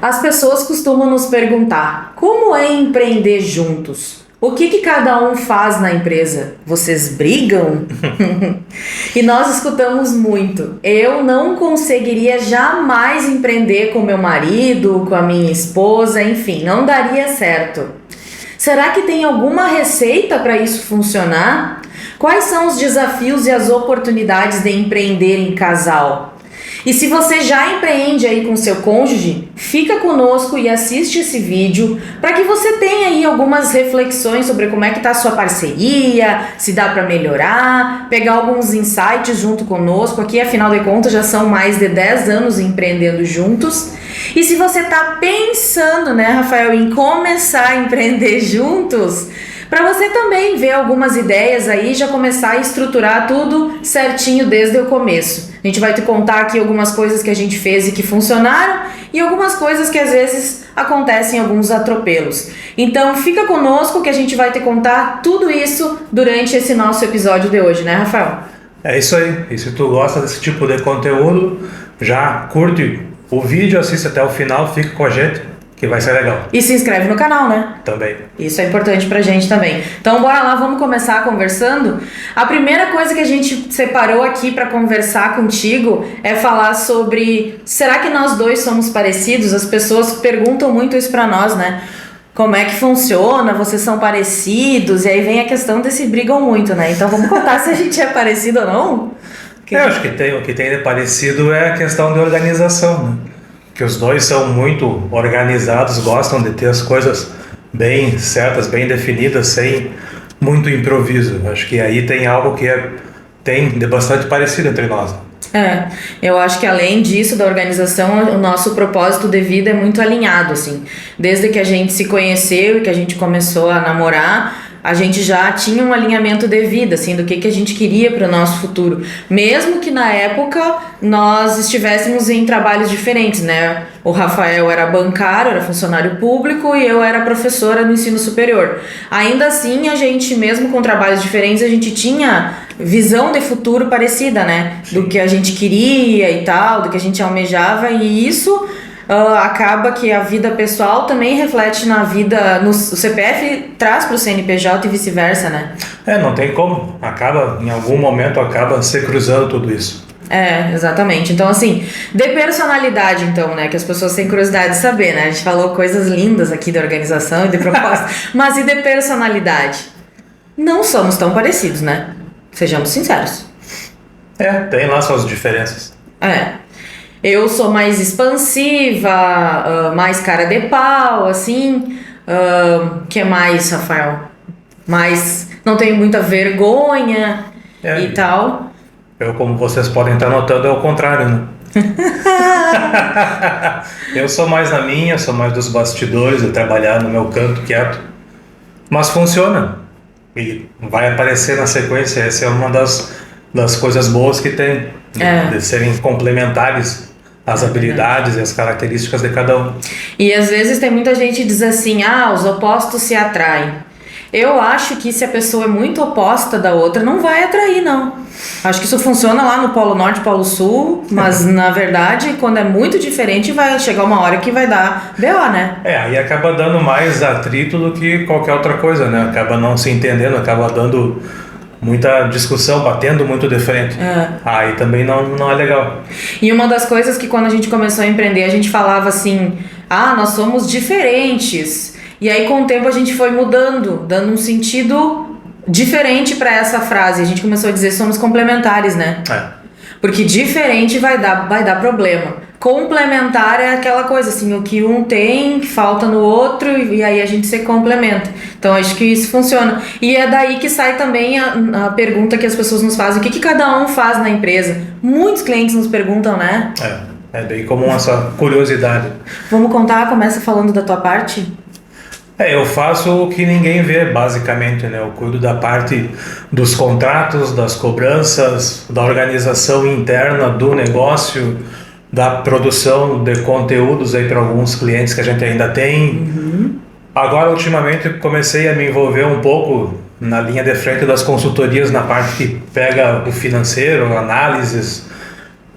As pessoas costumam nos perguntar: como é empreender juntos? O que cada um faz na empresa? Vocês brigam? E nós escutamos muito: eu não conseguiria jamais empreender com meu marido, com a minha esposa, enfim, não daria certo. Será que tem alguma receita para isso funcionar? Quais são os desafios e as oportunidades de empreender em casal? E se você já empreende aí com seu cônjuge, fica conosco e assiste esse vídeo para que você tenha aí algumas reflexões sobre como é que tá a sua parceria, se dá para melhorar, pegar alguns insights junto conosco. Aqui, afinal de contas, já são mais de 10 anos empreendendo juntos. E se você tá pensando, né, Rafael, em começar a empreender juntos, para você também ver algumas ideias aí, já começar a estruturar tudo certinho desde o começo. A gente vai te contar aqui algumas coisas que a gente fez e que funcionaram e algumas coisas que às vezes acontecem alguns atropelos. Então fica conosco que a gente vai te contar tudo isso durante esse nosso episódio de hoje, né, Rafael? É isso aí. E se tu gosta desse tipo de conteúdo, já curte o vídeo, assiste até o final, fica com a gente, que vai ser legal. E se inscreve no canal, né? Também. Isso é importante pra gente também. Então bora lá, vamos começar conversando. A primeira coisa que a gente separou aqui pra conversar contigo é falar sobre: será que nós dois somos parecidos? As pessoas perguntam muito isso pra nós, né? Como é que funciona? Vocês são parecidos? E aí vem a questão de se brigam muito, né? Então vamos contar se a gente é parecido ou não? Eu acho que o que tem de parecido é a questão de organização, né? Que os dois são muito organizados, gostam de ter as coisas bem certas, bem definidas, sem muito improviso. Acho que aí tem algo que tem de bastante parecido entre nós. Eu acho que além disso, da organização, o nosso propósito de vida é muito alinhado, assim. Desde que a gente se conheceu e que a gente começou a namorar, a gente já tinha um alinhamento de vida, assim, do que a gente queria para o nosso futuro. Mesmo que na época nós estivéssemos em trabalhos diferentes, né? O Rafael era bancário, era funcionário público, e eu era professora no ensino superior. Ainda assim, a gente, mesmo com trabalhos diferentes, a gente tinha visão de futuro parecida, né? Do que a gente queria e tal, do que a gente almejava, e isso... acaba que a vida pessoal também reflete na vida, o CPF traz para o CNPJ e vice-versa, né? Não tem como, em algum momento acaba se cruzando tudo isso. Exatamente. Então, assim, de personalidade, então, né, que as pessoas têm curiosidade de saber, né? A gente falou coisas lindas aqui de organização e de propósito, mas e de personalidade? Não somos tão parecidos, né? Sejamos sinceros. Tem lá suas diferenças. Eu sou mais expansiva, mais cara de pau, assim. Que mais, Rafael? Mas não tenho muita vergonha e tal. Eu, como vocês podem estar notando, é o contrário, né? Eu sou mais na minha, sou mais dos bastidores, de trabalhar no meu canto quieto. Mas funciona. E vai aparecer na sequência. Essa é uma das coisas boas que tem, de serem complementares as habilidades e as características de cada um. E às vezes tem muita gente que diz assim: os opostos se atraem. Eu acho que se a pessoa é muito oposta da outra, não vai atrair, não. Acho que isso funciona lá no Polo Norte, Polo Sul, mas na verdade, quando é muito diferente, vai chegar uma hora que vai dar BO, né? Aí acaba dando mais atrito do que qualquer outra coisa, né? Acaba não se entendendo, acaba dando muita discussão, batendo muito de frente. Aí também não é legal. E uma das coisas que quando a gente começou a empreender, a gente falava assim: nós somos diferentes. E aí com o tempo a gente foi mudando, dando um sentido diferente para essa frase. A gente começou a dizer: somos complementares, né? Porque diferente vai dar problema. Complementar é aquela coisa assim, o que um tem, falta no outro, e aí a gente se complementa. Então acho que isso funciona. E é daí que sai também a pergunta que as pessoas nos fazem: o que cada um faz na empresa? Muitos clientes nos perguntam, né? É bem comum essa curiosidade. Vamos contar, começa falando da tua parte? Eu faço o que ninguém vê, basicamente, né? Eu cuido da parte dos contratos, das cobranças, da organização interna do negócio, da produção de conteúdos aí para alguns clientes que a gente ainda tem. Agora, ultimamente, comecei a me envolver um pouco na linha de frente das consultorias, na parte que pega o financeiro, análises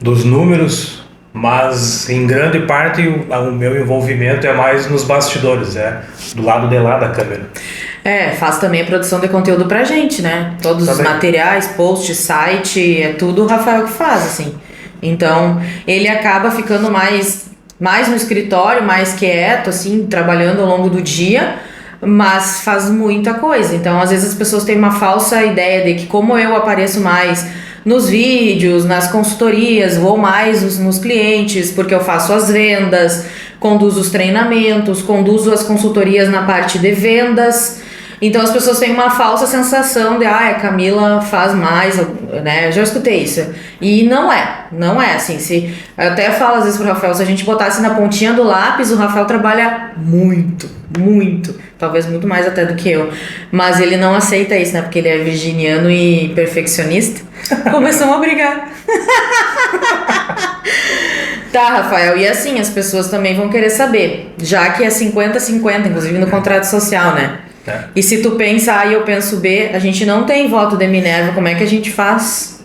dos números. mas em grande parte o meu envolvimento é mais nos bastidores, do lado de lá da câmera. Faz também a produção de conteúdo pra gente, né? Todos também. Os materiais, post, site, é tudo o Rafael que faz, assim. Então, ele acaba ficando mais no escritório, mais quieto, assim, trabalhando ao longo do dia, mas faz muita coisa. Então, às vezes as pessoas têm uma falsa ideia de que como eu apareço mais nos vídeos, nas consultorias, vou mais nos clientes, porque eu faço as vendas, conduzo os treinamentos, conduzo as consultorias na parte de vendas. Então as pessoas têm uma falsa sensação de a Camila faz mais, né? Eu já escutei isso. E não é assim. Se, eu até falo às vezes pro Rafael, se a gente botasse na pontinha do lápis, o Rafael trabalha muito, talvez muito mais até do que eu. Mas ele não aceita isso, né? Porque ele é virginiano e perfeccionista. Começamos a brigar. Tá, Rafael, e assim, as pessoas também vão querer saber, já que é 50-50, inclusive no contrato social, né? E se tu pensa A e eu penso B, a gente não tem voto de Minerva, como é que a gente faz?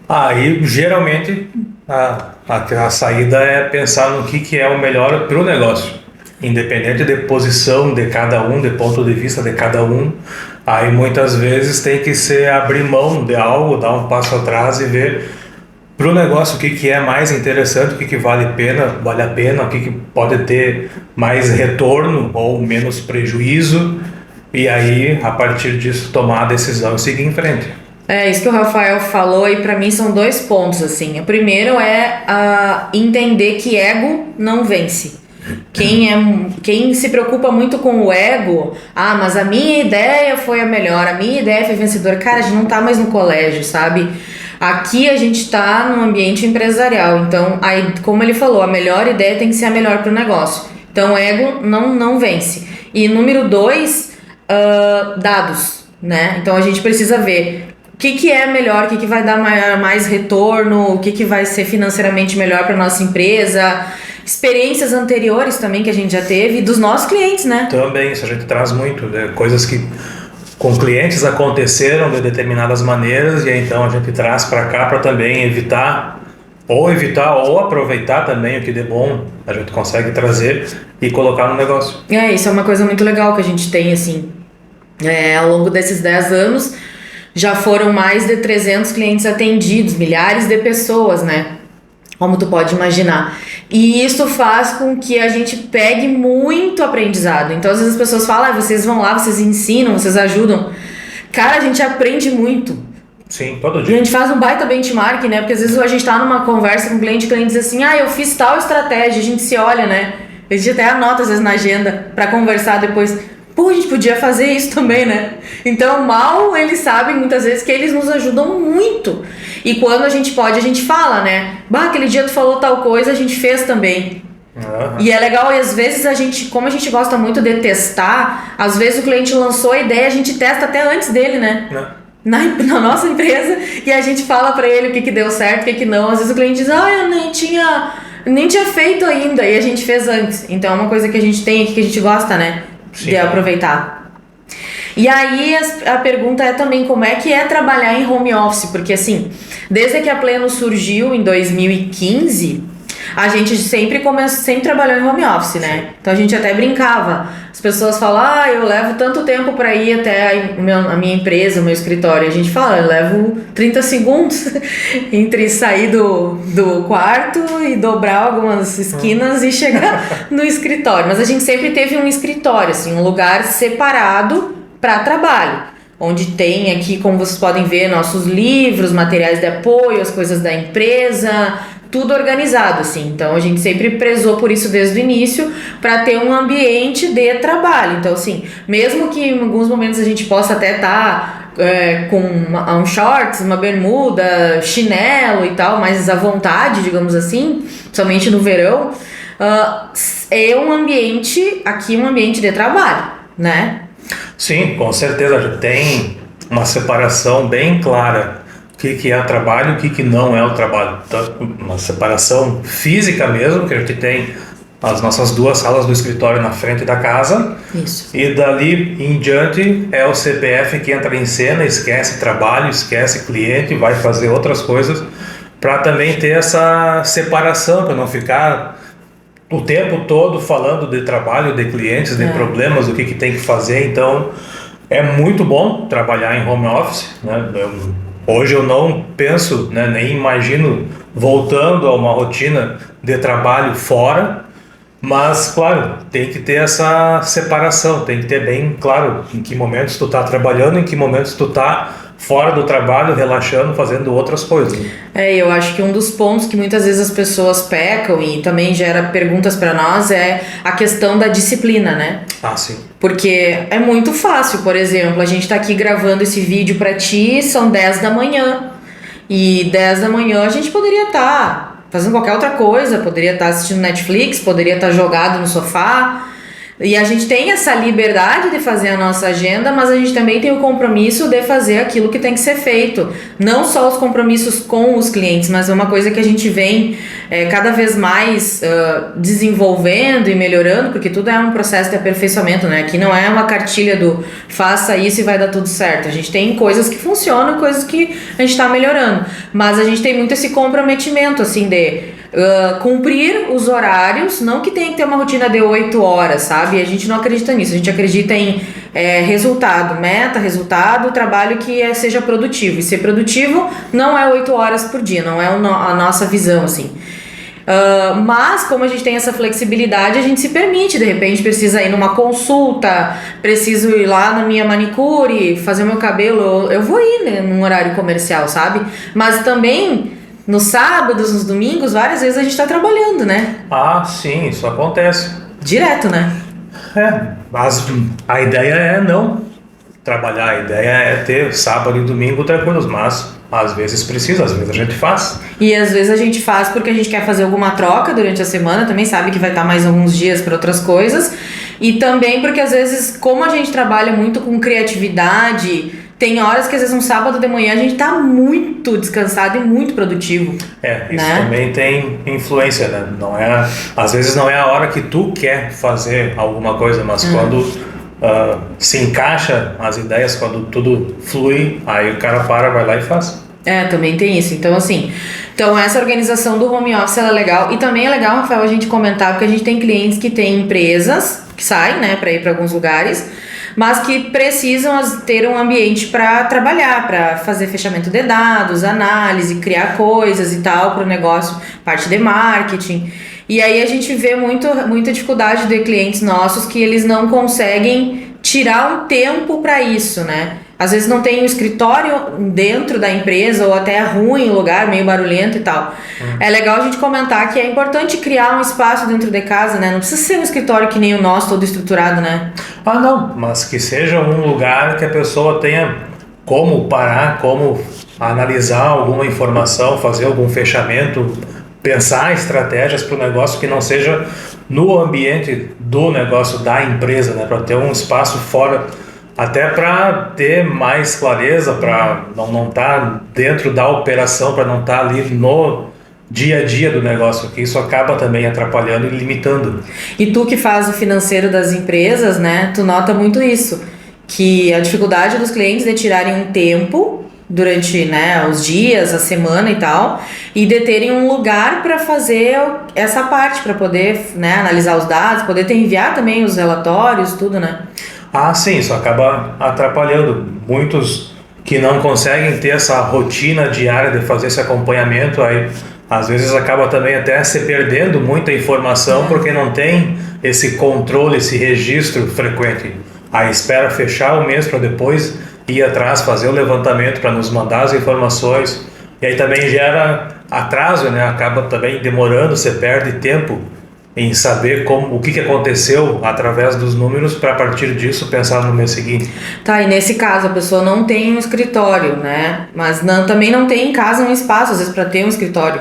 Aí, geralmente, a saída é pensar no que é o melhor para o negócio. Independente de posição de cada um, de ponto de vista de cada um, aí muitas vezes tem que ser abrir mão de algo, dar um passo atrás e ver para o negócio o que é mais interessante, o que vale a pena, o que pode ter mais retorno ou menos prejuízo, e aí a partir disso tomar a decisão e seguir em frente. Isso que o Rafael falou, e para mim são 2 pontos assim. O primeiro é entender que ego não vence. Quem se preocupa muito com o ego, mas a minha ideia foi a melhor, a minha ideia foi vencedora. Cara, a gente não tá mais no colégio, sabe? Aqui a gente tá num ambiente empresarial, então, aí, como ele falou, a melhor ideia tem que ser a melhor para o negócio. Então, o ego não vence. E número 2, dados, né? Então, a gente precisa ver o que é melhor, o que vai dar mais retorno, o que vai ser financeiramente melhor para nossa empresa, experiências anteriores também que a gente já teve, dos nossos clientes, né? Também, isso a gente traz muito, coisas que com clientes aconteceram de determinadas maneiras, e então a gente traz para cá para também evitar ou aproveitar também o que de bom a gente consegue trazer e colocar no negócio. Isso é uma coisa muito legal que a gente tem, assim, ao longo desses 10 anos, já foram mais de 300 clientes atendidos, milhares de pessoas, né? Como tu pode imaginar. E isso faz com que a gente pegue muito aprendizado. Então, às vezes as pessoas falam, vocês vão lá, vocês ensinam, vocês ajudam. Cara, a gente aprende muito. Sim, todo dia. E a gente faz um baita benchmark, né? Porque às vezes a gente tá numa conversa com o cliente diz assim, eu fiz tal estratégia, a gente se olha, né? A gente até anota às vezes na agenda pra conversar depois. A gente podia fazer isso também, né? Então, mal eles sabem muitas vezes que eles nos ajudam muito. E quando a gente pode, a gente fala, né? Aquele dia tu falou tal coisa, a gente fez também. Uhum. E é legal, e às vezes como a gente gosta muito de testar, às vezes o cliente lançou a ideia, a gente testa até antes dele, né? Na nossa empresa, e a gente fala pra ele o que deu certo, o que não. Às vezes o cliente diz, eu nem tinha feito ainda, e a gente fez antes. Então é uma coisa que a gente tem aqui, que a gente gosta, né? Sim. De aproveitar. E aí a pergunta é também como é que é trabalhar em home office, porque assim, desde que a Pleno surgiu em 2015, a gente sempre trabalhou em home office, né? Então a gente até brincava. As pessoas falam, eu levo tanto tempo para ir até a minha empresa, o meu escritório. A gente fala, eu levo 30 segundos entre sair do quarto e dobrar algumas esquinas e chegar no escritório. Mas a gente sempre teve um escritório, assim, um lugar separado para trabalho, onde tem aqui, como vocês podem ver, nossos livros, materiais de apoio, as coisas da empresa, tudo organizado, assim. Então a gente sempre prezou por isso desde o início, para ter um ambiente de trabalho. Então, assim, mesmo que em alguns momentos a gente possa até estar com um shorts, uma bermuda, chinelo e tal, mais à vontade, digamos assim, somente no verão, é um ambiente de trabalho, né? Sim, com certeza. Já tem uma separação bem clara. O que é trabalho, o que não é o trabalho. Então, uma separação física mesmo, que a gente tem as nossas 2 salas do escritório na frente da casa. Isso. E dali em diante é o CPF que entra em cena, esquece trabalho, esquece cliente, vai fazer outras coisas para também ter essa separação, para não ficar o tempo todo falando de trabalho, de clientes, de problemas, o que tem que fazer. Então, é muito bom trabalhar em home office, né? Hoje eu não penso, né, nem imagino voltando a uma rotina de trabalho fora, mas, claro, tem que ter essa separação, tem que ter bem claro em que momentos tu está trabalhando, em que momentos tu está fora do trabalho, relaxando, fazendo outras coisas. Eu acho que um dos pontos que muitas vezes as pessoas pecam e também gera perguntas para nós é a questão da disciplina, né? Ah, sim. Porque é muito fácil, por exemplo, a gente tá aqui gravando esse vídeo para ti, são 10 da manhã. E 10 da manhã a gente poderia estar fazendo qualquer outra coisa, poderia estar assistindo Netflix, poderia estar jogado no sofá. E a gente tem essa liberdade de fazer a nossa agenda, mas a gente também tem o compromisso de fazer aquilo que tem que ser feito. Não só os compromissos com os clientes, mas é uma coisa que a gente vem cada vez mais desenvolvendo e melhorando, porque tudo é um processo de aperfeiçoamento, né? Aqui não é uma cartilha do faça isso e vai dar tudo certo. A gente tem coisas que funcionam, coisas que a gente está melhorando. Mas a gente tem muito esse comprometimento, assim, de cumprir os horários, não que tenha que ter uma rotina de 8 horas, sabe? A gente não acredita nisso, a gente acredita em resultado, meta, resultado, trabalho que seja produtivo. E ser produtivo não é 8 horas por dia, não é a nossa visão, assim. Mas como a gente tem essa flexibilidade, a gente se permite, de repente precisa ir numa consulta, preciso ir lá na minha manicure, fazer o meu cabelo, eu vou ir, né, num horário comercial, sabe? Mas também nos sábados, nos domingos, várias vezes a gente tá trabalhando, né? Ah, sim, isso acontece. Direto, né? Mas a ideia é não trabalhar, a ideia é ter sábado e domingo tranquilos, mas às vezes precisa, às vezes a gente faz. E às vezes a gente faz porque a gente quer fazer alguma troca durante a semana, também sabe que vai estar mais alguns dias para outras coisas. E também porque às vezes, como a gente trabalha muito com criatividade, tem horas que às vezes um sábado de manhã a gente tá muito descansado e muito produtivo. Isso, né? Também tem influência, né? Às vezes não é a hora que tu quer fazer alguma coisa, mas quando se encaixa as ideias, quando tudo flui, aí o cara vai lá e faz. Também tem isso. Então, assim, essa organização do home office ela é legal. E também é legal, Rafael, a gente comentar, porque a gente tem clientes que têm empresas que saem, né, para ir para alguns lugares, mas que precisam ter um ambiente para trabalhar, para fazer fechamento de dados, análise, criar coisas e tal para o negócio, parte de marketing. E aí a gente vê muita dificuldade de clientes nossos que eles não conseguem tirar um tempo para isso, né? Às vezes não tem um escritório dentro da empresa ou até é ruim o lugar, meio barulhento e tal. É legal a gente comentar que é importante criar um espaço dentro de casa, né? Não precisa ser um escritório que nem o nosso, todo estruturado, né? Não, mas que seja um lugar que a pessoa tenha como parar, como analisar alguma informação, fazer algum fechamento, pensar estratégias para o negócio que não seja no ambiente do negócio da empresa, né? Para ter um espaço fora, até para ter mais clareza, para não estar dentro da operação, para não estar ali no dia a dia do negócio, que isso acaba também atrapalhando e limitando. E tu que faz o financeiro das empresas, né? Tu nota muito isso, que a dificuldade dos clientes de tirarem um tempo durante, né, os dias, a semana e tal, e de terem um lugar para fazer essa parte, para poder, né, analisar os dados, poder enviar também os relatórios, tudo, né? Sim, isso acaba atrapalhando. Muitos que não conseguem ter essa rotina diária de fazer esse acompanhamento, aí às vezes acaba também até se perdendo muita informação porque não tem esse controle, esse registro frequente. Aí espera fechar o mês para depois ir atrás, fazer o levantamento para nos mandar as informações, e aí também gera atraso, né? Acaba também demorando, você perde tempo em saber o que aconteceu através dos números para a partir disso pensar no mês seguinte. E nesse caso a pessoa não tem um escritório, né? Mas também não tem em casa um espaço, às vezes, para ter um escritório.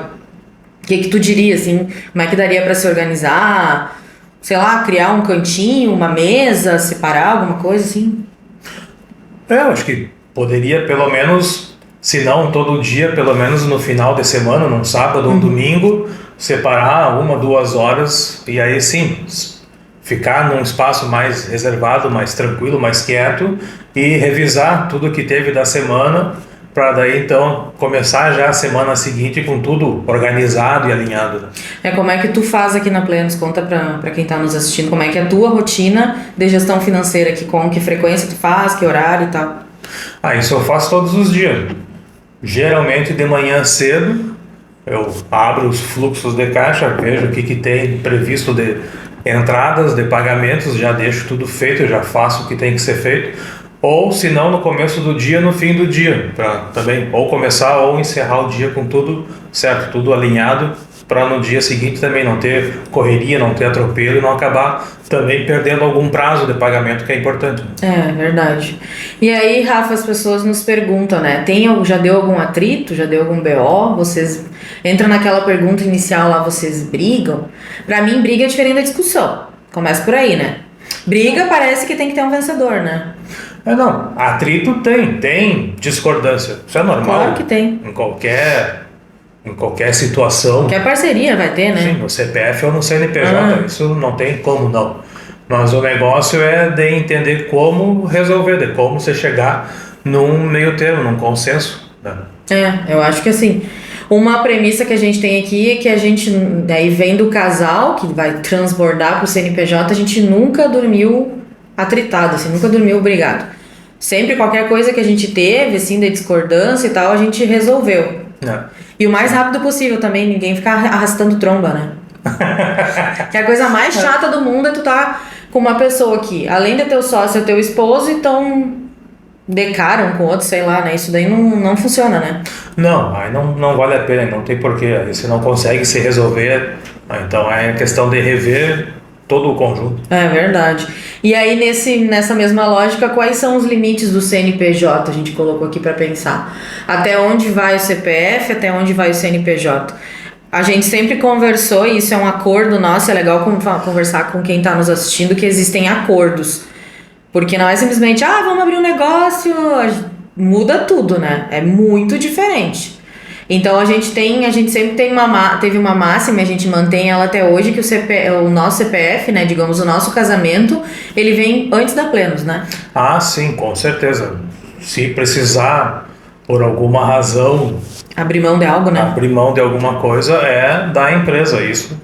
O que tu diria, assim? Como é que daria para se organizar? Sei lá, criar um cantinho, uma mesa, separar alguma coisa assim? Eu acho que poderia pelo menos, se não todo dia, pelo menos no final de semana, num sábado ou domingo, separar 1, 2 horas e aí sim, ficar num espaço mais reservado, mais tranquilo, mais quieto e revisar tudo que teve da semana para daí então começar já a semana seguinte com tudo organizado e alinhado, né? Como é que tu faz aqui na Plenos? Conta pra quem tá nos assistindo, como é que é a tua rotina de gestão financeira aqui, com que frequência tu faz, que horário e tal. Isso eu faço todos os dias. Geralmente de manhã cedo, eu abro os fluxos de caixa, vejo o que tem previsto de entradas, de pagamentos, já deixo tudo feito, já faço o que tem que ser feito. Ou, se não, no começo do dia, no fim do dia, para também ou começar ou encerrar o dia com tudo certo, tudo alinhado, para no dia seguinte também não ter correria, não ter atropelo e não acabar também perdendo algum prazo de pagamento que é importante. É, verdade. E aí, Rafa, as pessoas nos perguntam, né? Já deu algum atrito? Já deu algum BO? Vocês entram naquela pergunta inicial lá, vocês brigam? Pra mim, briga é diferente da discussão. Começa por aí, né? Briga parece que tem que ter um vencedor, né? Não, atrito tem discordância, isso é normal. Claro que tem. Em qualquer situação. Qualquer parceria vai ter, né? Sim, no CPF ou no CNPJ, isso não tem como não. Mas o negócio é de entender como resolver, de como você chegar num meio termo, num consenso, né? Eu acho que assim, uma premissa que a gente tem aqui é que a gente, daí vem do casal, que vai transbordar pro CNPJ, a gente nunca dormiu atritado, assim, nunca dormiu brigado. Sempre qualquer coisa que a gente teve, assim, de discordância e tal, a gente resolveu. E o mais rápido possível também, ninguém ficar arrastando tromba, né? Que a coisa mais chata do mundo é tu tá com uma pessoa que, além de teu sócio e teu esposo, então de cara um com o outro, sei lá, né? Isso daí não funciona, né? Não, aí não vale a pena, não tem porquê. Aí você não consegue se resolver, então é questão de rever todo o conjunto. É verdade. E aí, nessa mesma lógica, quais são os limites do CNPJ? A gente colocou aqui para pensar. Até onde vai o CPF, até onde vai o CNPJ? A gente sempre conversou, e isso é um acordo nosso, é legal conversar com quem está nos assistindo, que existem acordos. Porque não é simplesmente, vamos abrir um negócio, muda tudo, né? É muito diferente. Então a gente sempre teve uma máxima, a gente mantém ela até hoje, que o nosso CPF, né, digamos, o nosso casamento, ele vem antes da Plenos, né? Sim, com certeza. Se precisar, por alguma razão, abrir mão de algo, né? Abrir mão de alguma coisa é da empresa, isso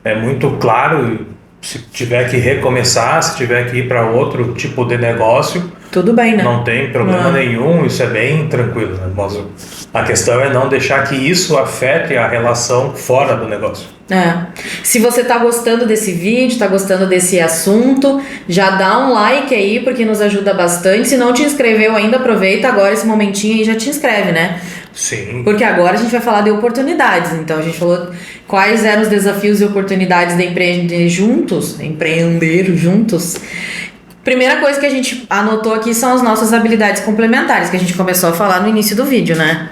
é muito claro. Se tiver que recomeçar, se tiver que ir para outro tipo de negócio, tudo bem, né? Não tem problema nenhum, isso é bem tranquilo, né? Mas a questão é não deixar que isso afete a relação fora do negócio. Se você tá gostando desse vídeo, tá gostando desse assunto, já dá um like aí, porque nos ajuda bastante. Se não te inscreveu ainda, aproveita agora esse momentinho e já te inscreve, né? Sim. Porque agora a gente vai falar de oportunidades. Então a gente falou quais eram os desafios e oportunidades de empreender juntos. Primeira coisa que a gente anotou aqui são as nossas habilidades complementares, que a gente começou a falar no início do vídeo, né?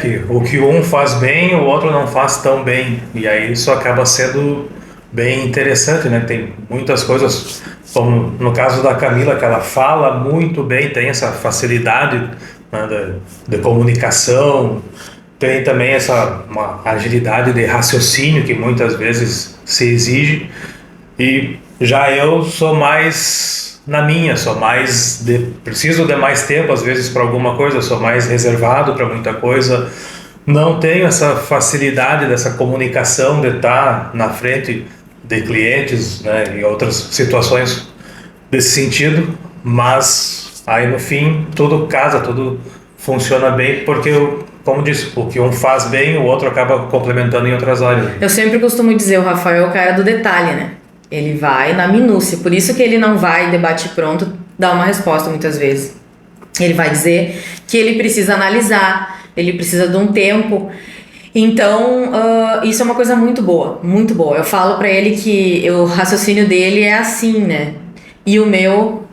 Que o que um faz bem, o outro não faz tão bem. E aí isso acaba sendo bem interessante, né? Tem muitas coisas, como no caso da Camila, que ela fala muito bem, tem essa facilidade, né, de comunicação, tem também uma agilidade de raciocínio que muitas vezes se exige. E já eu sou mais na minha, preciso de mais tempo às vezes para alguma coisa, sou mais reservado para muita coisa, não tenho essa facilidade dessa comunicação de estar na frente de clientes, né, em outras situações desse sentido, mas aí no fim tudo casa, tudo funciona bem, porque como disse, o que um faz bem, o outro acaba complementando em outras áreas. Eu sempre costumo dizer, o Rafael é o cara do detalhe, né? Ele vai na minúcia, por isso que ele não vai debate pronto, dar uma resposta muitas vezes. Ele vai dizer que ele precisa analisar, ele precisa de um tempo. Então, isso é uma coisa muito boa, muito boa. Eu falo pra ele que o raciocínio dele é assim, né? E o meu...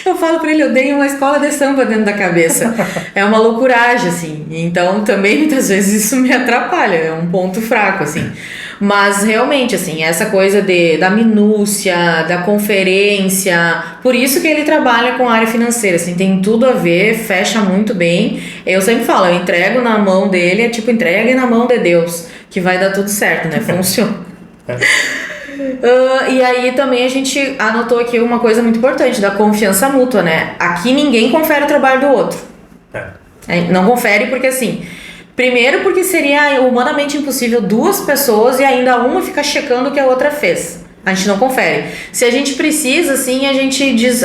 Eu falo pra ele, eu dei uma escola de samba dentro da cabeça. É uma loucuragem, assim. Então, também, muitas vezes, isso me atrapalha. É um ponto fraco, assim. Mas, realmente, assim, essa coisa da minúcia, da conferência... Por isso que ele trabalha com a área financeira, assim. Tem tudo a ver, fecha muito bem. Eu sempre falo, eu entrego na mão dele, é tipo, entregue na mão de Deus, que vai dar tudo certo, né? Funciona. E aí também a gente anotou aqui uma coisa muito importante, da confiança mútua, né? Aqui ninguém confere o trabalho do outro. Não confere porque assim... Primeiro porque seria humanamente impossível duas pessoas e ainda uma ficar checando o que a outra fez. A gente não confere. Se a gente precisa, assim, a gente diz...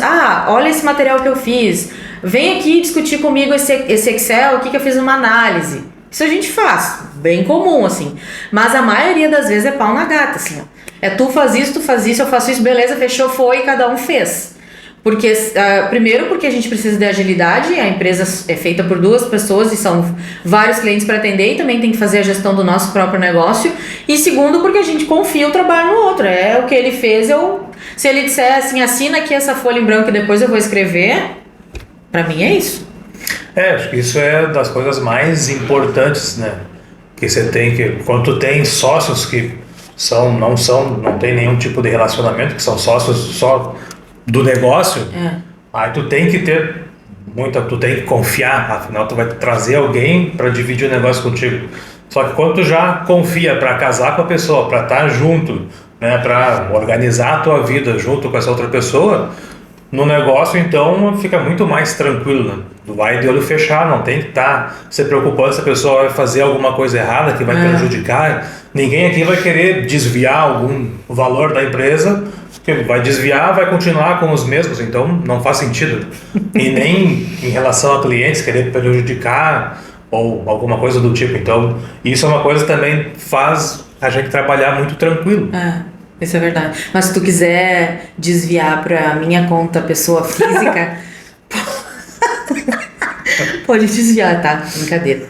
olha esse material que eu fiz. Vem aqui discutir comigo esse Excel aqui que eu fiz uma análise. Isso a gente faz. Bem comum, assim. Mas a maioria das vezes é pau na gata, assim. Tu faz isso, eu faço isso, beleza, fechou, foi, cada um fez. Porque, primeiro porque a gente precisa de agilidade, a empresa é feita por duas pessoas e são vários clientes para atender e também tem que fazer a gestão do nosso próprio negócio. E segundo porque a gente confia o trabalho no outro, o que ele fez, se ele disser assim, assina aqui essa folha em branco e depois eu vou escrever, para mim é isso. Acho que isso é das coisas mais importantes, né? Que você tem que, quando tu tem sócios que não tem nenhum tipo de relacionamento, que são sócios só do negócio, aí tu tem que tu tem que confiar, afinal tu vai trazer alguém para dividir o negócio contigo. Só que quando tu já confia para casar com a pessoa, para estar junto, né, para organizar a tua vida junto com essa outra pessoa, no negócio então fica muito mais tranquilo, né? Tu vai de olho fechado, não tem que estar se preocupando se a pessoa vai fazer alguma coisa errada que vai prejudicar. Ninguém aqui vai querer desviar algum valor da empresa, que vai desviar, vai continuar com os mesmos, então não faz sentido. E nem em relação a clientes querer prejudicar ou alguma coisa do tipo. Então, isso é uma coisa que também faz a gente trabalhar muito tranquilo. Isso é verdade. Mas se tu quiser desviar para minha conta pessoa física, pode desviar, tá? Brincadeira.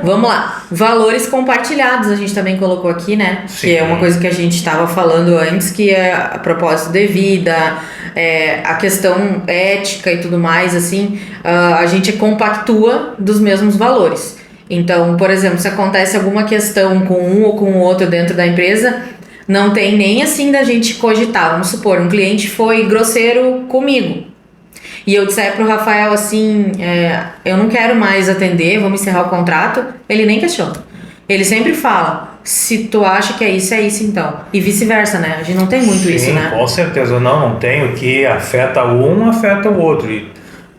Vamos lá. Valores compartilhados a gente também colocou aqui, né? Sim. Que é uma coisa que a gente estava falando antes, que é a propósito de vida, a questão ética e tudo mais, assim, a gente compactua dos mesmos valores. Então, por exemplo, se acontece alguma questão com um ou com o outro dentro da empresa, não tem nem assim da gente cogitar. Vamos supor, um cliente foi grosseiro comigo e eu disser pro Rafael assim, eu não quero mais atender, vamos encerrar o contrato, ele nem questiona. Ele sempre fala, se tu acha que é isso então. E vice-versa, né? A gente não tem muito isso, né? Com certeza, não tem. O que afeta um, afeta o outro. E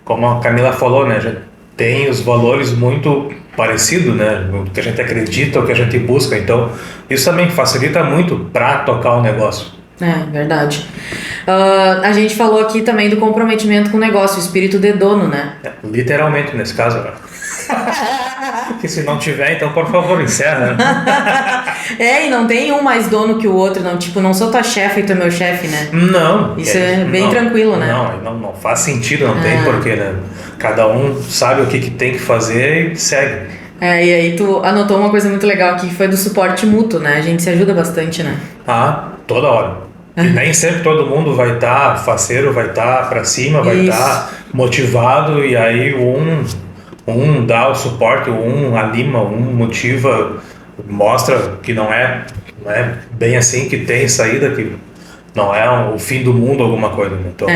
como a Camila falou, né? A gente tem os valores muito parecidos, né? O que a gente acredita, o que a gente busca. Então, isso também facilita muito para tocar o negócio. Verdade. A gente falou aqui também do comprometimento com o negócio, o espírito de dono, né? Literalmente, nesse caso. Porque se não tiver, então, por favor, encerra. E não tem um mais dono que o outro, não. Tipo, não sou tua chefe e tu é meu chefe, né? Não. Isso é bem tranquilo, né? Não faz sentido, não tem porquê, né? Cada um sabe o que tem que fazer e segue. E aí tu anotou uma coisa muito legal aqui, que foi do suporte mútuo, né? A gente se ajuda bastante, né? Toda hora. E nem sempre todo mundo vai estar faceiro, vai estar pra cima, vai estar motivado, e aí um dá o suporte, um anima, um motiva, mostra que não é bem assim, que tem saída, que não é o fim do mundo, alguma coisa. Então,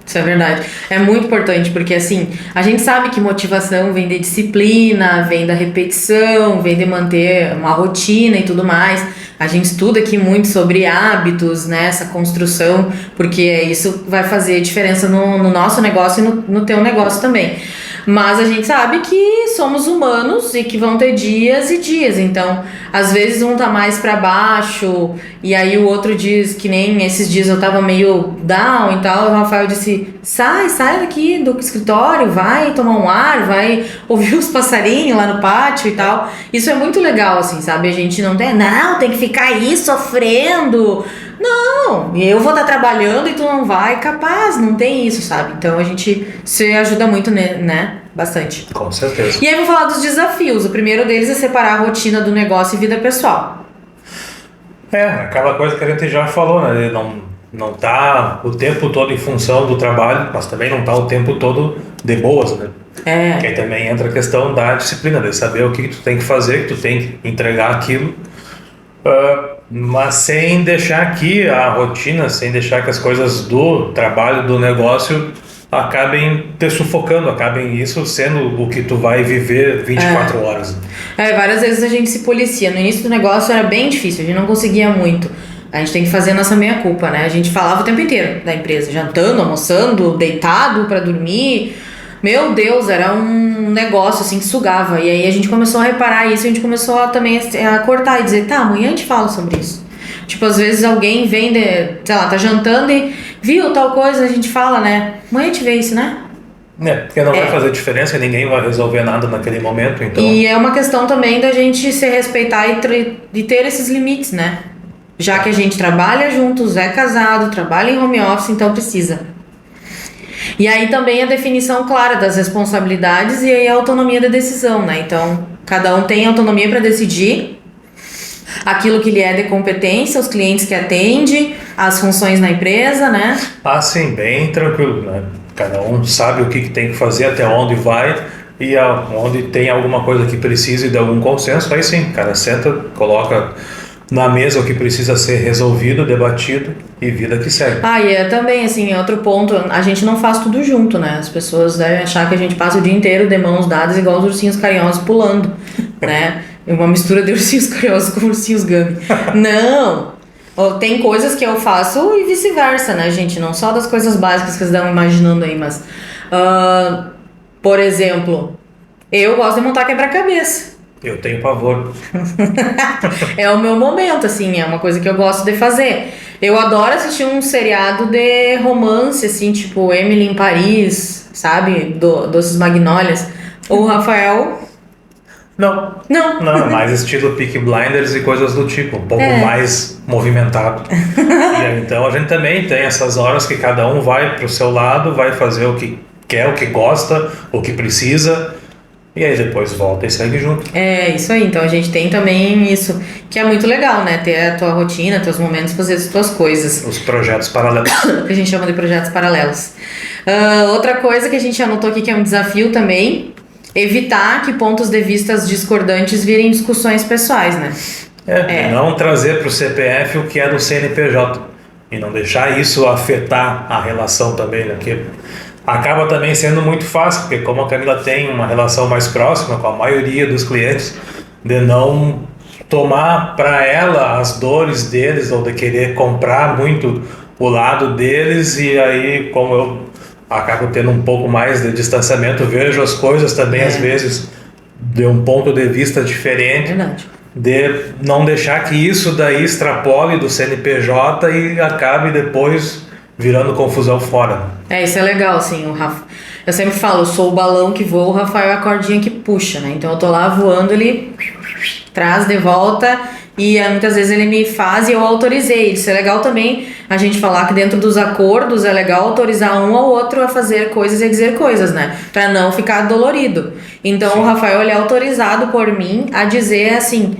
isso é verdade. É muito importante, porque assim, a gente sabe que motivação vem de disciplina, vem da repetição, vem de manter uma rotina e tudo mais. A gente estuda aqui muito sobre hábitos, né, essa construção, porque isso vai fazer diferença no nosso negócio e no teu negócio também. Mas a gente sabe que somos humanos e que vão ter dias e dias. Então, às vezes um tá mais pra baixo e aí o outro diz, que nem esses dias eu tava meio down e tal. O Rafael disse, sai daqui do escritório, vai tomar um ar, vai ouvir os passarinhos lá no pátio e tal. Isso é muito legal, assim, sabe? A gente não tem que ficar aí sofrendo. Não, eu vou estar trabalhando e tu não vai, capaz, não tem isso, sabe? Então a gente se ajuda muito, né? Bastante. Com certeza. E aí eu vou falar dos desafios. O primeiro deles é separar a rotina do negócio e vida pessoal. Aquela coisa que a gente já falou, né? Não tá o tempo todo em função do trabalho, mas também não tá o tempo todo de boas, né? Que aí também entra a questão da disciplina, de saber o que tu tem que fazer, que tu tem que entregar aquilo. Mas sem deixar que a rotina, sem deixar que as coisas do trabalho, do negócio acabem te sufocando, acabem isso sendo o que tu vai viver 24 horas. Várias vezes a gente se policia. No início do negócio era bem difícil, a gente não conseguia muito. A gente tem que fazer a nossa meia-culpa, né? A gente falava o tempo inteiro da empresa, jantando, almoçando, deitado pra dormir. Meu Deus, era um negócio assim que sugava. E aí a gente começou a reparar isso, a gente começou também a cortar e dizer, tá, amanhã a gente fala sobre isso. Tipo, às vezes alguém vem, sei lá, tá jantando e viu tal coisa, a gente fala, né? Amanhã a gente vê isso, né? Porque não vai fazer diferença, ninguém vai resolver nada naquele momento, então... E é uma questão também da gente se respeitar e ter esses limites, né? Já que a gente trabalha juntos, é casado, trabalha em home office, então precisa. E aí também a definição clara das responsabilidades e aí a autonomia da decisão, né? Então, cada um tem autonomia para decidir aquilo que lhe é de competência, os clientes que atende, as funções na empresa, né? Ah, sim, bem tranquilo, né? Cada um sabe o que tem que fazer, até onde vai e onde tem alguma coisa que precise de algum consenso, aí sim, cara senta, coloca na mesa o que precisa ser resolvido, debatido e vida que segue. E é também, assim, outro ponto, a gente não faz tudo junto, né? As pessoas devem achar que a gente passa o dia inteiro de mãos dadas igual os ursinhos carinhosos pulando, né? Uma mistura de ursinhos carinhosos com ursinhos gummy. Não! Tem coisas que eu faço e vice-versa, né, gente? Não só das coisas básicas que vocês estão imaginando aí, mas... por exemplo, eu gosto de montar quebra-cabeça. Eu tenho pavor. É o meu momento, assim, é uma coisa que eu gosto de fazer. Eu adoro assistir um seriado de romance, assim, tipo Emily em Paris, sabe? Doces Magnólias. O Rafael... Não, mais estilo Peaky Blinders e coisas do tipo, um pouco mais movimentado. E aí, então a gente também tem essas horas que cada um vai pro seu lado, vai fazer o que quer, o que gosta, o que precisa, e aí depois volta e segue junto. É, isso aí. Então a gente tem também isso, que é muito legal, né? Ter a tua rotina, teus momentos, fazer as tuas coisas. Os projetos paralelos. Que a gente chama de projetos paralelos. Outra coisa que a gente anotou aqui que é um desafio também, evitar que pontos de vistas discordantes virem discussões pessoais, né? Não trazer para o CPF o que é do CNPJ e não deixar isso afetar a relação também, né? Porque acaba também sendo muito fácil, porque como a Camila tem uma relação mais próxima com a maioria dos clientes, de não tomar para ela as dores deles ou de querer comprar muito o lado deles, e aí como eu acabo tendo um pouco mais de distanciamento, vejo as coisas também às vezes de um ponto de vista diferente. Verdade. De não deixar que isso daí extrapole do CNPJ e acabe depois virando confusão fora. Isso é legal, assim, o Rafa. Eu sempre falo, eu sou o balão que voa, o Rafael é a cordinha que puxa, né? Então eu tô lá voando, ele traz de volta e muitas vezes ele me faz e eu autorizei. Isso é legal também a gente falar que dentro dos acordos é legal autorizar um ao outro a fazer coisas e dizer coisas, né? Pra não ficar dolorido. Então Sim. O Rafael ele é autorizado por mim a dizer assim,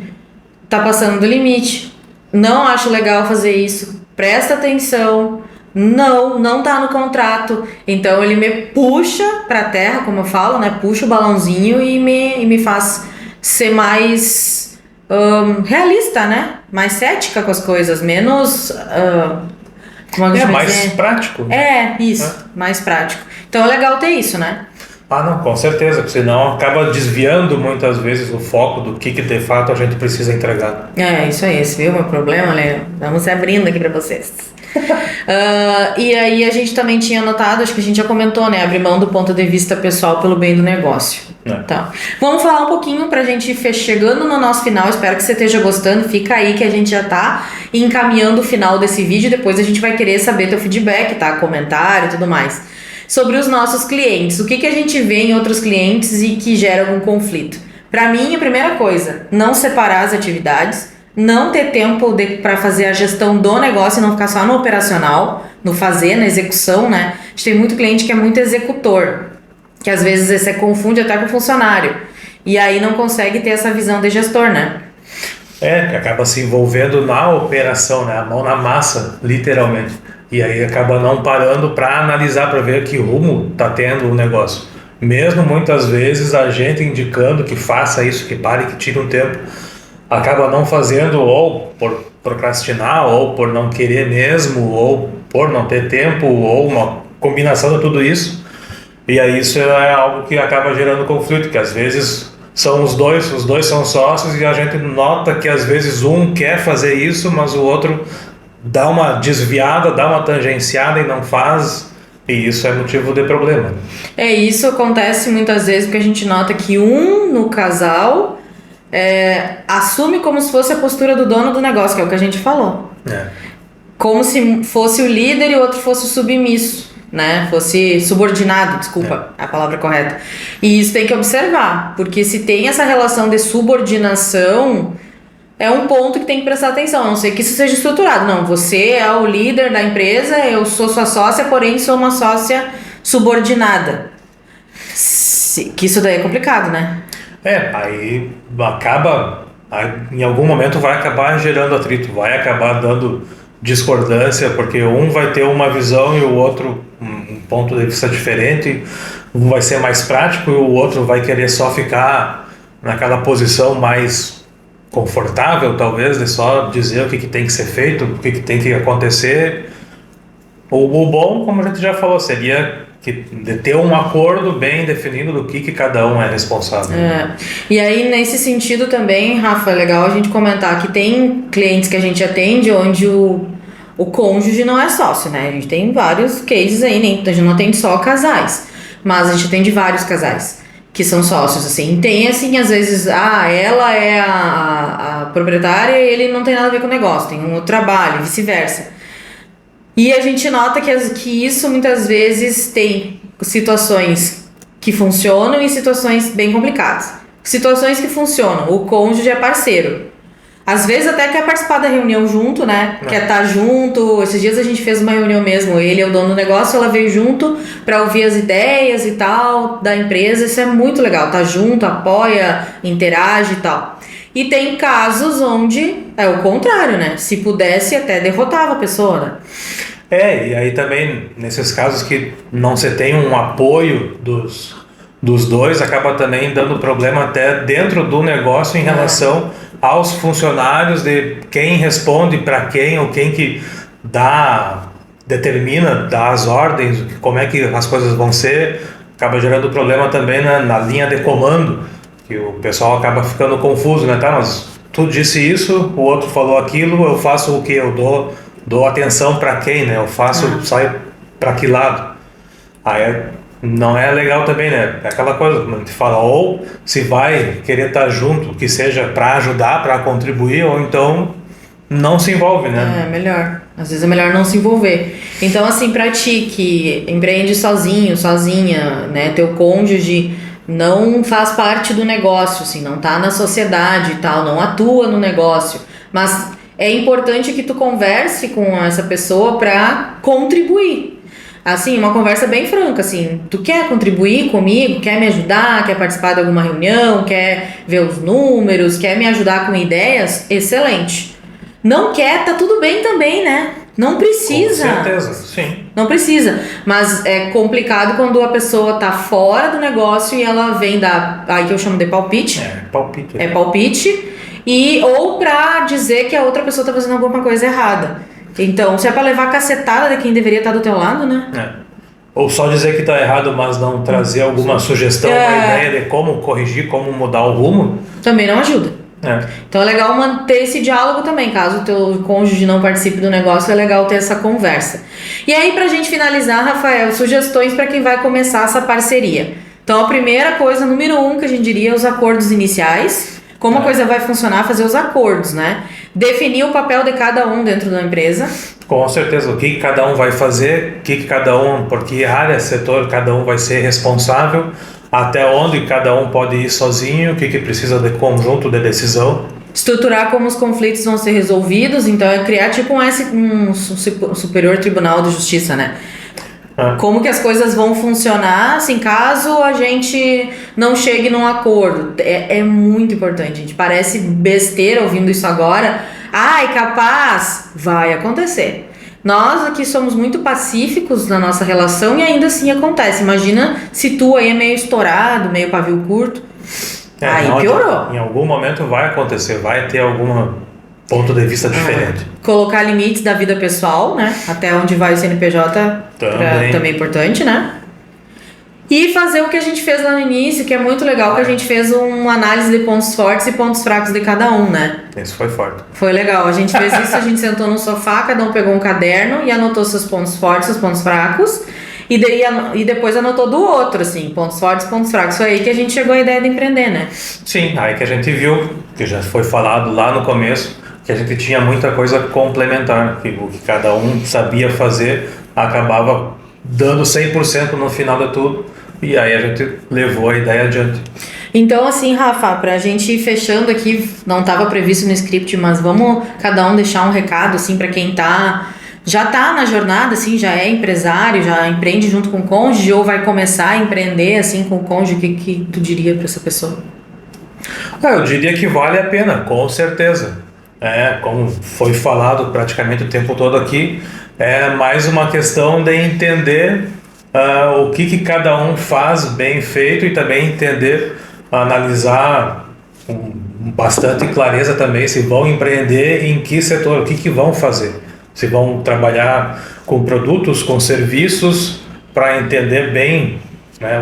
tá passando do limite, não acho legal fazer isso, presta atenção, não tá no contrato. Então ele me puxa pra terra, como eu falo, né? Puxa o balãozinho e me faz ser mais realista, né? Mais cética com as coisas, menos mais prático. Isso, mais prático. Então é legal ter isso, né? Não, com certeza, porque senão acaba desviando muitas vezes o foco do que de fato a gente precisa entregar. Isso aí, esse viu o meu problema, Léo? Vamos se abrindo aqui para vocês. E aí a gente também tinha anotado, acho que a gente já comentou, né? Abrir mão do ponto de vista pessoal pelo bem do negócio. Então, vamos falar um pouquinho pra gente ir chegando no nosso final. Espero que você esteja gostando. Fica aí que a gente já tá encaminhando o final desse vídeo. Depois a gente vai querer saber teu feedback, tá? Comentário e tudo mais. Sobre os nossos clientes. O que a gente vê em outros clientes e que gera algum conflito? Pra mim, a primeira coisa, não separar as atividades. Não ter tempo para fazer a gestão do negócio e não ficar só no operacional, no fazer, na execução, né? A gente tem muito cliente que é muito executor, que às vezes você confunde até com funcionário. E aí não consegue ter essa visão de gestor, né? Que acaba se envolvendo na operação, né? A mão na massa, literalmente. E aí acaba não parando para analisar, para ver que rumo tá tendo o negócio. Mesmo muitas vezes a gente indicando que faça isso, que pare, que tire um tempo, acaba não fazendo, ou por procrastinar, ou por não querer mesmo, ou por não ter tempo, ou uma combinação de tudo isso. E aí isso é algo que acaba gerando conflito, que às vezes são os dois são sócios e a gente nota que às vezes um quer fazer isso, mas o outro dá uma desviada, dá uma tangenciada e não faz, e isso é motivo de problema. Isso acontece muitas vezes porque a gente nota que um no casal assume como se fosse a postura do dono do negócio, que é o que a gente falou. Como se fosse o líder e o outro fosse o submisso, né? Fosse subordinado, desculpa, a palavra correta. E isso tem que observar, porque se tem essa relação de subordinação, é um ponto que tem que prestar atenção, a não ser que isso seja estruturado. Não, você é o líder da empresa, eu sou sua sócia, porém sou uma sócia subordinada. Que isso daí é complicado, né? Aí acaba, em algum momento vai acabar gerando atrito, vai acabar dando discordância, porque um vai ter uma visão e o outro um ponto de vista diferente, um vai ser mais prático e o outro vai querer só ficar naquela posição mais confortável, talvez, de só dizer o que tem que ser feito, o que tem que acontecer. O bom, como a gente já falou, seria de ter um acordo bem definido do que cada um é responsável. E aí, nesse sentido também, Rafa, é legal a gente comentar que tem clientes que a gente atende onde o cônjuge não é sócio, né? A gente tem vários cases aí, a gente não atende só casais, mas a gente atende vários casais que são sócios, assim. Tem, assim, às vezes, ela é a proprietária e ele não tem nada a ver com o negócio, tem um outro trabalho, vice-versa. E a gente nota que isso muitas vezes tem situações que funcionam e situações bem complicadas. Situações que funcionam, o cônjuge é parceiro. Às vezes até quer participar da reunião junto, né? Quer estar junto. Esses dias a gente fez uma reunião mesmo, ele é o dono do negócio, ela veio junto para ouvir as ideias e tal da empresa. Isso é muito legal, tá junto, apoia, interage e tal. E tem casos onde é o contrário, né? Se pudesse, até derrotava a pessoa, né? E aí também, nesses casos que não se tem um apoio dos dois, acaba também dando problema até dentro do negócio em relação aos funcionários, de quem responde para quem, ou quem que determina, dá as ordens, como é que as coisas vão ser. Acaba gerando problema também na linha de comando, que o pessoal acaba ficando confuso, né? Mas tu disse isso, o outro falou aquilo, eu faço o que? Eu dou atenção para quem, né? Eu faço, saio para que lado? Aí não é legal também, né? É aquela coisa, como a gente fala, ou se vai querer estar junto, que seja para ajudar, para contribuir, ou então não se envolve, né? É melhor. Às vezes é melhor não se envolver. Então, assim, pra ti que empreende sozinho, sozinha, né? Teu cônjuge não faz parte do negócio, assim, não tá na sociedade e tal, não atua no negócio, mas é importante que tu converse com essa pessoa pra contribuir. Assim, uma conversa bem franca, assim, tu quer contribuir comigo, quer me ajudar, quer participar de alguma reunião, quer ver os números, quer me ajudar com ideias? Excelente. Não quer, tá tudo bem também, né? Não precisa. Com certeza, sim. Não precisa. Mas é complicado quando a pessoa tá fora do negócio e ela vem aí que eu chamo de palpite. Palpite. É palpite. Ou pra dizer que a outra pessoa tá fazendo alguma coisa errada. Então, se é pra levar cacetada de quem deveria estar do teu lado, né? Ou só dizer que tá errado, mas não trazer alguma sugestão, uma ideia de como corrigir, como mudar o rumo. Também não ajuda. Então é legal manter esse diálogo também. Caso o teu cônjuge não participe do negócio, é legal ter essa conversa. E aí, pra gente finalizar, Rafael, sugestões para quem vai começar essa parceria. Então, a primeira coisa, número 1, que a gente diria, os acordos iniciais. Como a coisa vai funcionar, fazer os acordos, né? Definir o papel de cada um dentro da empresa. Com certeza, o que cada um vai fazer, por que área, setor, cada um vai ser responsável, até onde cada um pode ir sozinho, o que precisa de conjunto de decisão. Estruturar como os conflitos vão ser resolvidos, então é criar tipo um superior tribunal de justiça, né? Como que as coisas vão funcionar, assim, caso a gente não chegue num acordo. É muito importante, gente. Parece besteira ouvindo isso agora. Capaz, vai acontecer. Nós aqui somos muito pacíficos na nossa relação e ainda assim acontece. Imagina se tu aí é meio estourado, meio pavio curto. Aí piorou. Em algum momento vai acontecer, vai ter algum ponto de vista diferente. Colocar limites da vida pessoal, né? Até onde vai o CNPJ também é importante, né? E fazer o que a gente fez lá no início, que é muito legal, que a gente fez uma análise de pontos fortes e pontos fracos de cada um, né? Isso foi forte. Foi legal, a gente fez isso, a gente sentou no sofá, cada um pegou um caderno e anotou seus pontos fortes, seus pontos fracos, e depois anotou do outro, assim, pontos fortes, pontos fracos. Foi aí que a gente chegou à ideia de empreender, né? Sim, aí que a gente viu, que já foi falado lá no começo, que a gente tinha muita coisa complementar, que o que cada um sabia fazer acabava dando 100% no final de tudo. E aí a gente levou a ideia adiante. Então, assim, Rafa, pra gente ir fechando aqui, não estava previsto no script, mas vamos cada um deixar um recado, assim, pra quem já tá na jornada, assim, já é empresário, já empreende junto com o cônjuge, ou vai começar a empreender, assim, com o cônjuge. O que tu diria pra essa pessoa? Eu diria que vale a pena, com certeza. Como foi falado praticamente o tempo todo aqui, é mais uma questão de entender o que cada um faz bem feito e também entender, analisar com bastante clareza também se vão empreender em que setor, o que vão fazer. Se vão trabalhar com produtos, com serviços, para entender bem, né,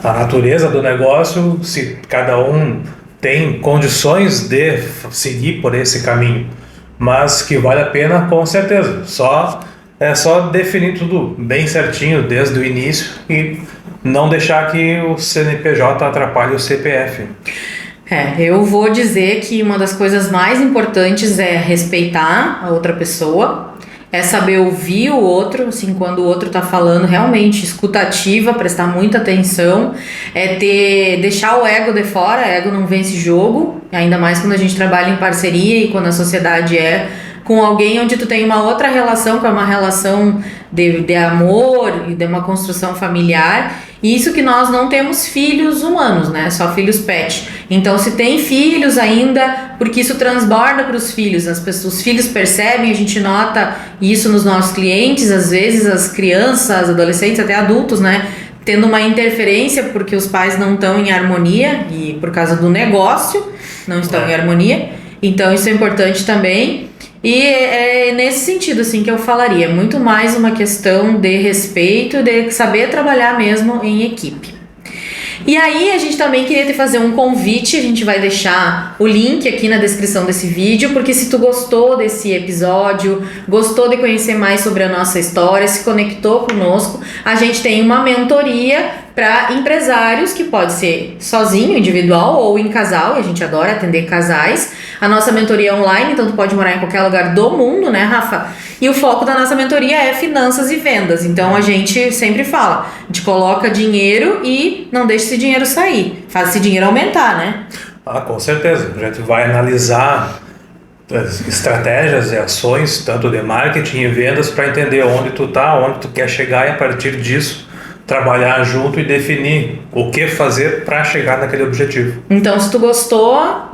a natureza do negócio, se cada um tem condições de seguir por esse caminho. Mas que vale a pena, com certeza. É só definir tudo bem certinho desde o início e não deixar que o CNPJ atrapalhe o CPF. Eu vou dizer que uma das coisas mais importantes é respeitar a outra pessoa, é saber ouvir o outro, assim, quando o outro tá falando, realmente escutativa, prestar muita atenção, deixar o ego de fora, ego não vence jogo, ainda mais quando a gente trabalha em parceria e quando a sociedade é com alguém onde tu tem uma outra relação, que é uma relação de amor e de uma construção familiar. E isso que nós não temos filhos humanos, né? Só filhos pet. Então, se tem filhos ainda, porque isso transborda para os filhos. Os filhos percebem, a gente nota isso nos nossos clientes, às vezes as crianças, adolescentes, até adultos, né? Tendo uma interferência porque os pais não estão em harmonia e por causa do negócio não estão em harmonia. Então, isso é importante também. E é nesse sentido, assim, que eu falaria, muito mais uma questão de respeito, de saber trabalhar mesmo em equipe. E aí a gente também queria te fazer um convite, a gente vai deixar o link aqui na descrição desse vídeo, porque se tu gostou desse episódio, gostou de conhecer mais sobre a nossa história, se conectou conosco, a gente tem uma mentoria para empresários, que pode ser sozinho, individual ou em casal, e a gente adora atender casais. A nossa mentoria é online, então tu pode morar em qualquer lugar do mundo, né, Rafa? E o foco da nossa mentoria é finanças e vendas. Então a gente sempre fala, a gente coloca dinheiro e não deixa esse dinheiro sair, faz esse dinheiro aumentar, né? Com certeza. A gente vai analisar estratégias e ações, tanto de marketing e vendas, para entender onde tu tá, onde tu quer chegar e a partir disso trabalhar junto e definir o que fazer para chegar naquele objetivo. Então, se tu gostou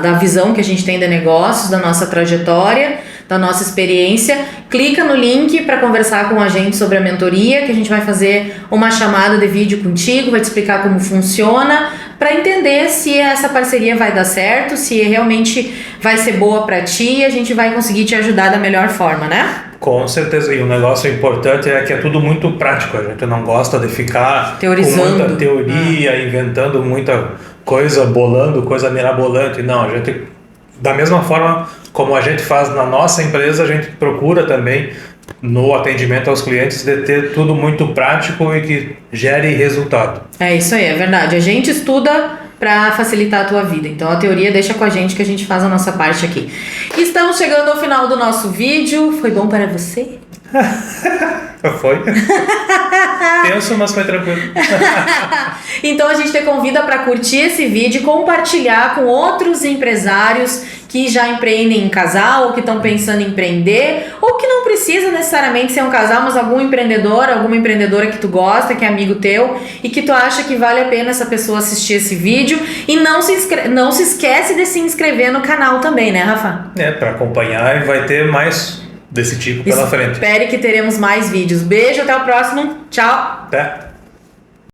da visão que a gente tem de negócios, da nossa trajetória, da nossa experiência, clica no link para conversar com a gente sobre a mentoria, que a gente vai fazer uma chamada de vídeo contigo, vai te explicar como funciona, para entender se essa parceria vai dar certo, se realmente vai ser boa para ti e a gente vai conseguir te ajudar da melhor forma, né? Com certeza, e um negócio importante é que é tudo muito prático, a gente não gosta de ficar teorizando, com muita teoria, inventando muita coisa, bolando coisa mirabolante. Não, a gente, da mesma forma como a gente faz na nossa empresa, a gente procura também no atendimento aos clientes de ter tudo muito prático e que gere resultado. É isso aí, é verdade. A gente estuda para facilitar a tua vida. Então a teoria deixa com a gente que a gente faz a nossa parte aqui. Estamos chegando ao final do nosso vídeo. Foi bom para você? Foi. Tenso, mas foi tranquilo. Então a gente te convida para curtir esse vídeo e compartilhar com outros empresários que já empreendem em casal ou que estão pensando em empreender ou que não precisa necessariamente ser um casal, mas algum empreendedor, alguma empreendedora que tu gosta, que é amigo teu e que tu acha que vale a pena essa pessoa assistir esse vídeo. E não se esquece de se inscrever no canal também, né, Rafa? Para acompanhar, e vai ter mais desse tipo pela frente. Espere que teremos mais vídeos. Beijo, até o próximo. Tchau. Até.